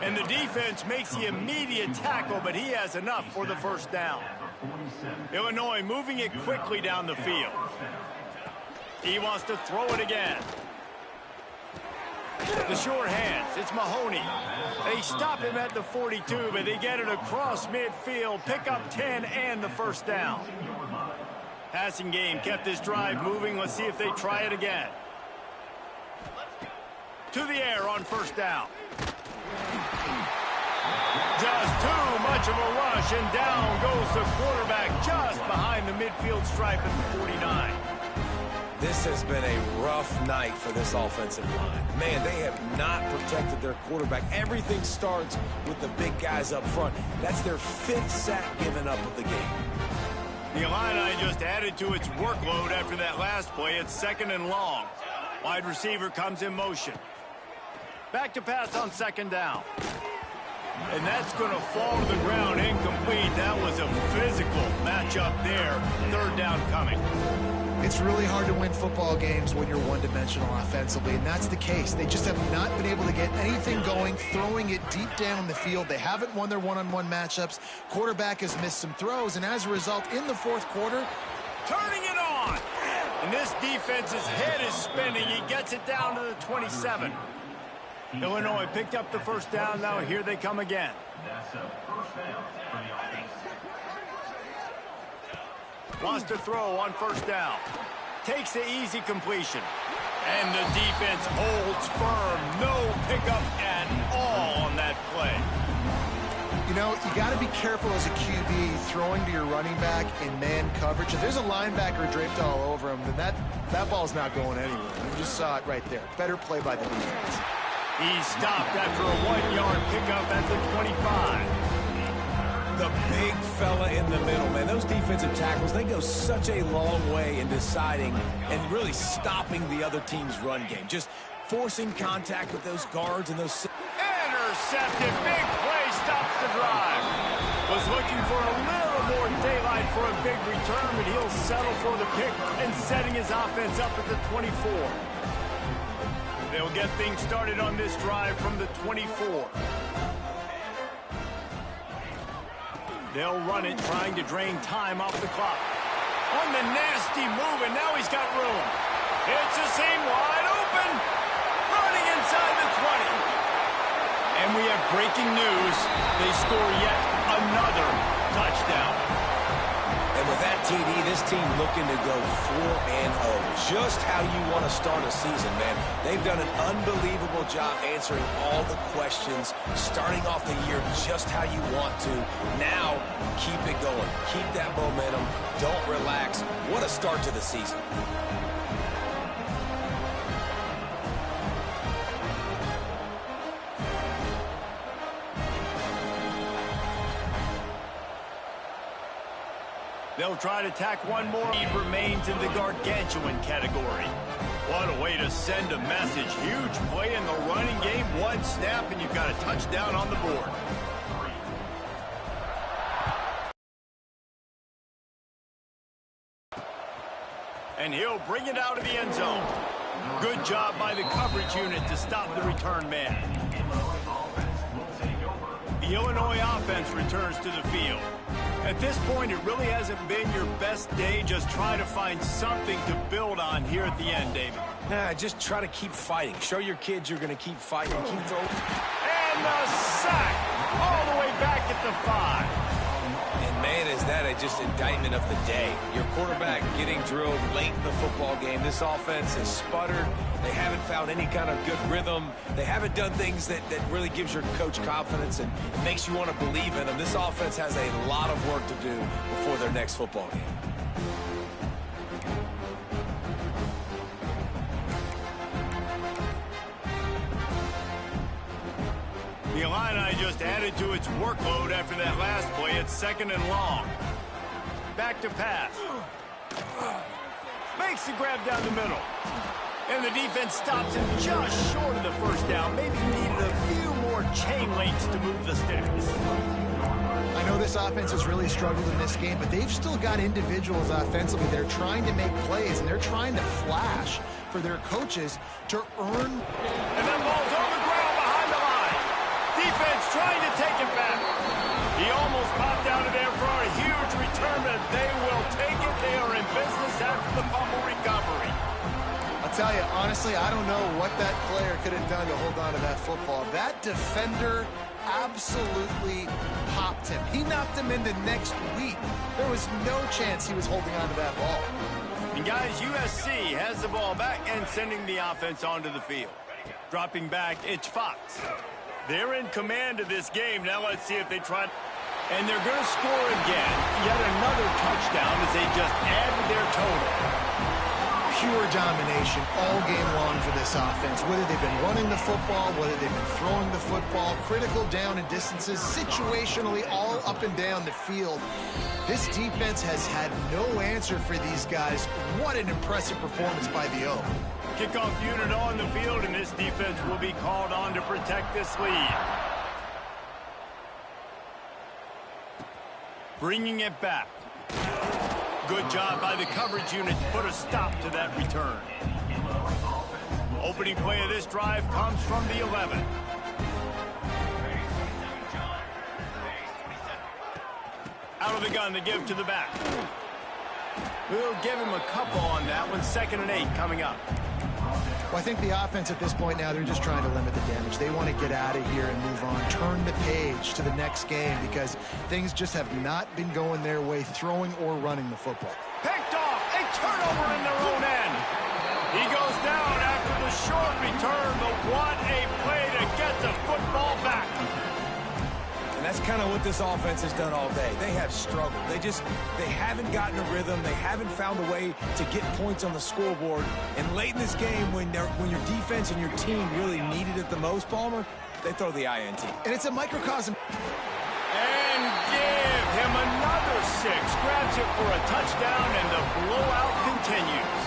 And the defense makes the immediate tackle, but he has enough for the first down. Illinois moving it quickly down the field. He wants to throw it again. The short hands, it's Mahoney. They stop him at the 42, but they get it across midfield, pick up 10 and the first down. Passing game kept this drive moving. Let's see if they try it again. To the air on first down. Just too much of a rush, and down goes the quarterback just behind the midfield stripe at the 49. This has been a rough night for this offensive line. Man, they have not protected their quarterback. Everything starts with the big guys up front. That's their 5th sack given up of the game. The Illini just added to its workload after that last play. It's 2nd and long. Wide receiver comes in motion. Back to pass on 2nd down. And that's going to fall to the ground incomplete. That was a physical matchup there. 3rd down coming. It's really hard to win football games when you're one-dimensional offensively, and that's the case. They just have not been able to get anything going, throwing it deep down the field. They haven't won their one-on-one matchups. Quarterback has missed some throws, and as a result, in the 4th quarter, turning it on. And this defense's head is spinning. He gets it down to the 27. Illinois picked up the first down. Now here they come again. Wants to throw on first down. Takes the easy completion. And the defense holds firm. No pickup at all on that play. You know, you got to be careful as a QB throwing to your running back in man coverage. If there's a linebacker draped all over him, then that ball's not going anywhere. You just saw it right there. Better play by the defense. He stopped after a 1-yard pickup at the 25. The big fella in the middle, man. Those defensive tackles, they go such a long way in deciding and really stopping the other team's run game. Just forcing contact with those guards and those... Intercepted. Big play stops the drive. Was looking for a little more daylight for a big return, but he'll settle for the pick and setting his offense up at the 24. They'll get things started on this drive from the 24. They'll run it, trying to drain time off the clock. On the nasty move, and now he's got room. It's a seam wide open. Running inside the 20. And we have breaking news. They score yet another touchdown. And with that TD, this team looking to go 4-0. Just how you want to start a season, man. They've done an unbelievable job answering all the questions, starting off the year just how you want to. Now, keep it going. Keep that momentum. Don't relax. What a start to the season. They'll try to tack one more. He remains in the gargantuan category. What a way to send a message. Huge play in the running game. One snap, and you've got a touchdown on the board. And he'll bring it out of the end zone. Good job by the coverage unit to stop the return man. The Illinois offense returns to the field. At this point, it really hasn't been your best day. Just try to find something to build on here at the end, David. Just try to keep fighting. Show your kids you're going to keep fighting, keep throwing. And the sack all the way back at the 5. And, man, is that just indictment of the day. Your quarterback getting drilled late in the football game. This offense has sputtered. They haven't found any kind of good rhythm. They haven't done things that really gives your coach confidence and makes you want to believe in them. This offense has a lot of work to do before their next football game. Illini just added to its workload after that last play. It's 2nd and long. Back to pass. Makes the grab down the middle. And the defense stops him just short of the first down. Maybe needed a few more chain links to move the sticks. I know this offense has really struggled in this game, but they've still got individuals offensively. They're trying to make plays, and they're trying to flash for their coaches to earn. And that ball's on the ground behind the line. Defense trying to take it back. He almost popped out of there for a huge return, but they will take it. They are in business after the fumble recovery. I'll tell you, honestly, I don't know what that player could have done to hold on to that football. That defender absolutely popped him. He knocked him into next week. There was no chance he was holding on to that ball. And guys, USC has the ball back and sending the offense onto the field. Dropping back, it's Fox. They're in command of this game. Now let's see if they try. And they're going to score again. Yet another touchdown as they just add to their total. Pure domination all game long for this offense. Whether they've been running the football, whether they've been throwing the football, critical down and distances, situationally all up and down the field. This defense has had no answer for these guys. What an impressive performance by the O. Kickoff unit on the field, and this defense will be called on to protect this lead. Bringing it back. Good job by the coverage unit to put a stop to that return. Opening play of this drive comes from the 11. Out of the gun to give to the back. We'll give him a couple on that one. 2nd and 8 coming up. Well, I think the offense at this point now, they're just trying to limit the damage. They want to get out of here and move on. Turn the page to the next game because things just have not been going their way, throwing or running the football. Picked off. A turnover in their own end. He goes down after the short return, but what a play to get the football back. And that's kind of what this offense has done all day. They have struggled. They haven't gotten a rhythm. They haven't found a way to get points on the scoreboard. And late in this game, when your defense and your team really needed it the most, Palmer, they throw the INT. And it's a microcosm. And give him another 6. Grabs it for a touchdown, and the blowout continues.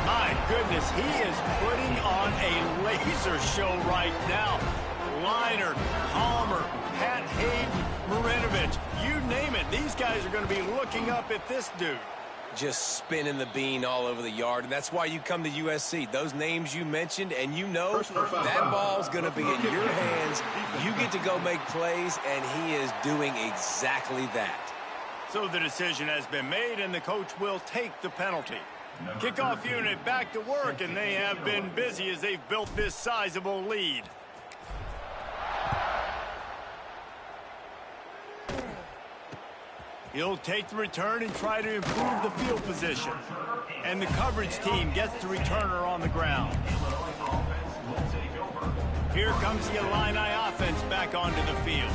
My goodness, he is putting on a laser show right now. Liner, Palmer, Pat Hayden, Marinovich, you name it. These guys are going to be looking up at this dude. Just spinning the bean all over the yard, and that's why you come to USC. Those names you mentioned, and you know that ball's going to be in your hands. You get to go make plays, and he is doing exactly that. So the decision has been made, and the coach will take the penalty. Kickoff unit back to work, and they have been busy as they've built this sizable lead. He'll take the return and try to improve the field position. And the coverage team gets the returner on the ground. Here comes the Illini offense back onto the field.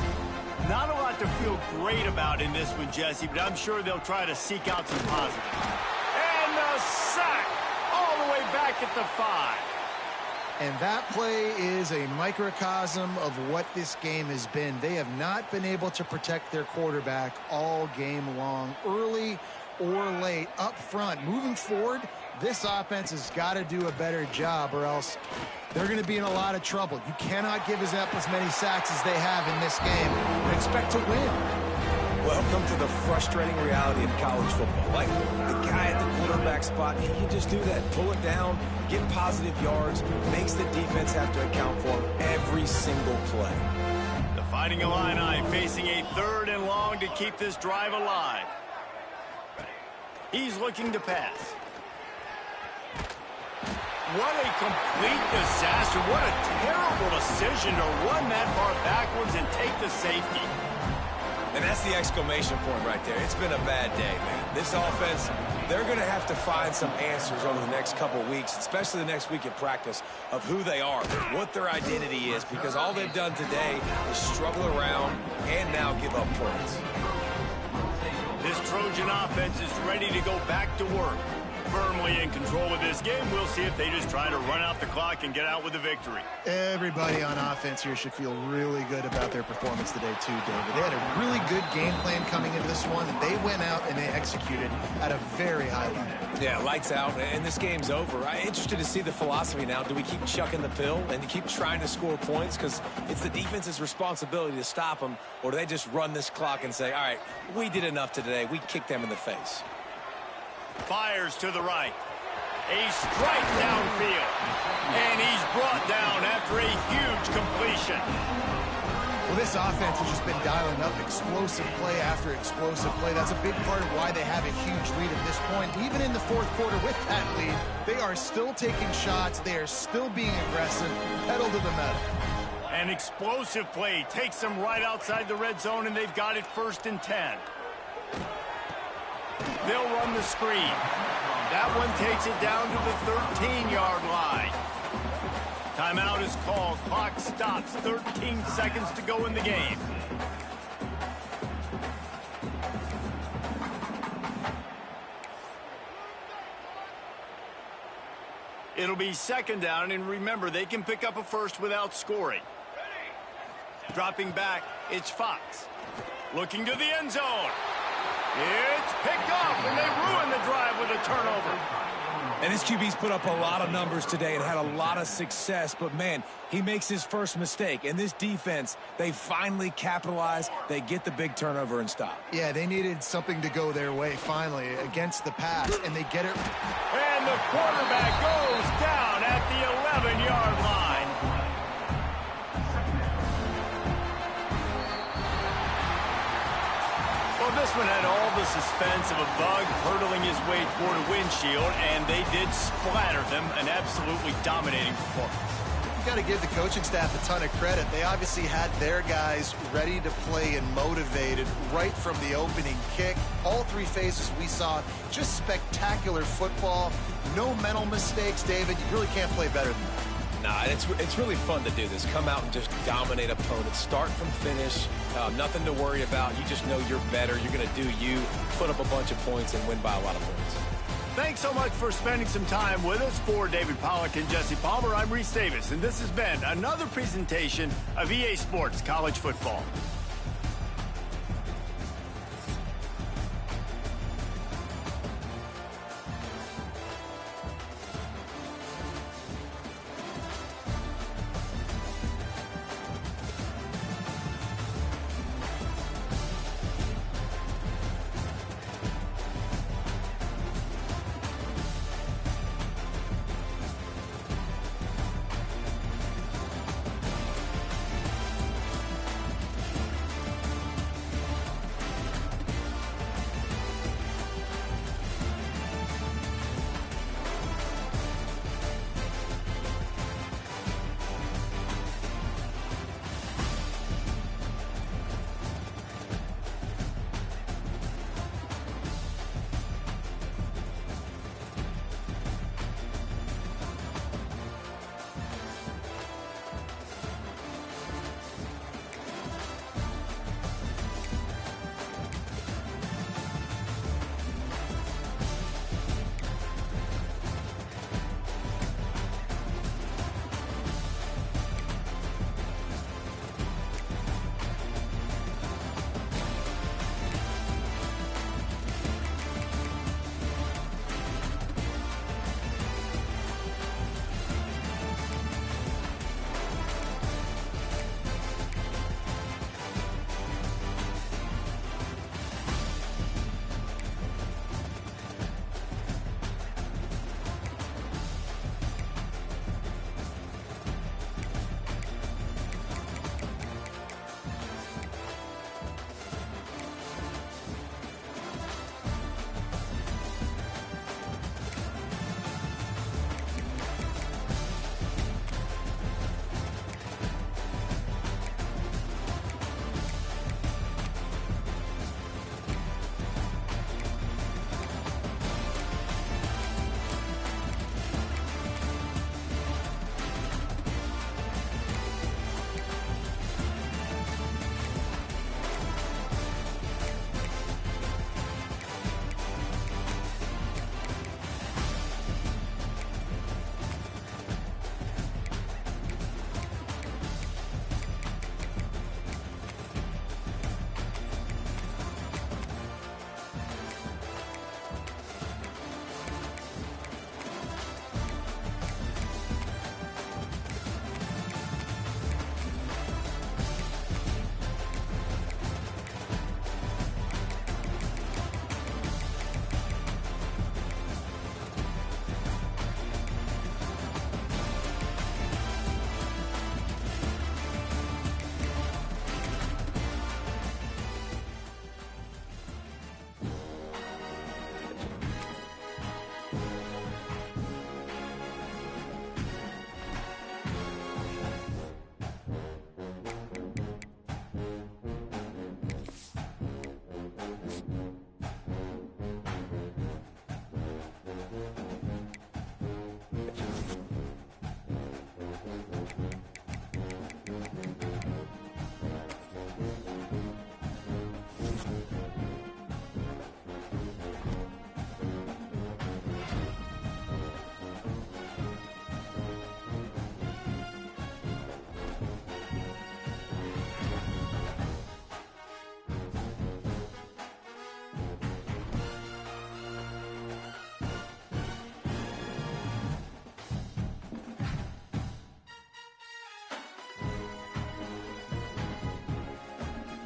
Not a lot to feel great about in this one, Jesse, but I'm sure they'll try to seek out some positives. And the sack all the way back at the 5. And that play is a microcosm of what this game has been. They have not been able to protect their quarterback all game long, early or late, up front. Moving forward, this offense has got to do a better job or else they're going to be in a lot of trouble. You cannot give up as many sacks as they have in this game and expect to win. Welcome to the frustrating reality of college football. Like the guy at the quarterback spot, he can just do that. Pull it down, get positive yards, makes the defense have to account for him every single play. The Fighting Illini facing a 3rd and long to keep this drive alive. He's looking to pass. What a complete disaster. What a terrible decision to run that far backwards and take the safety. And that's the exclamation point right there. It's been a bad day, man. This offense, they're going to have to find some answers over the next couple weeks, especially the next week at practice, of who they are, what their identity is, because all they've done today is struggle around and now give up points. This Trojan offense is ready to go back to work. firmly in control of this game. We'll see if they just try to run out the clock and get out with a victory. Everybody on offense here should feel really good about their performance today too, David. They had a really good game plan coming into this one, and they went out and they executed at a very high level. Yeah, lights out, and this game's over. I'm interested to see the philosophy now. Do we keep chucking the pill and keep trying to score points because it's the defense's responsibility to stop them, or do they just run this clock and say, all right, we did enough today. We kicked them in the face. Fires to the right. A strike downfield. And he's brought down after a huge completion. Well, this offense has just been dialing up explosive play after explosive play. That's a big part of why they have a huge lead at this point. Even in the fourth quarter with that lead, they are still taking shots. They are still being aggressive, pedal to the metal. An explosive play takes them right outside the red zone, and they've got it 1st and 10. They'll run the screen. That one takes it down to the 13-yard line. Timeout is called. Clock stops. 13 seconds to go in the game. It'll be 2nd down, and remember, they can pick up a first without scoring. Dropping back, it's Fox. Looking to the end zone. It's picked off, and they ruin the drive with a turnover. And this QB's put up a lot of numbers today and had a lot of success, but, man, he makes his first mistake. And this defense, they finally capitalize. They get the big turnover and stop. Yeah, they needed something to go their way, finally, against the pass, and they get it. And the quarterback goes down at the 11-yard line. Well, this one had all the suspense of a bug hurtling his way toward a windshield, and they did splatter them. An absolutely dominating performance. You've got to give the coaching staff a ton of credit. They obviously had their guys ready to play and motivated right from the opening kick. All 3 phases we saw, just spectacular football. No mental mistakes, David. You really can't play better than that. Nah, it's really fun to do this. Come out and just dominate opponents. Start from finish. Nothing to worry about. You just know you're better. You're going to do you, put up a bunch of points, and win by a lot of points. Thanks so much for spending some time with us. For David Pollack and Jesse Palmer, I'm Reese Davis, and this has been another presentation of EA Sports College Football.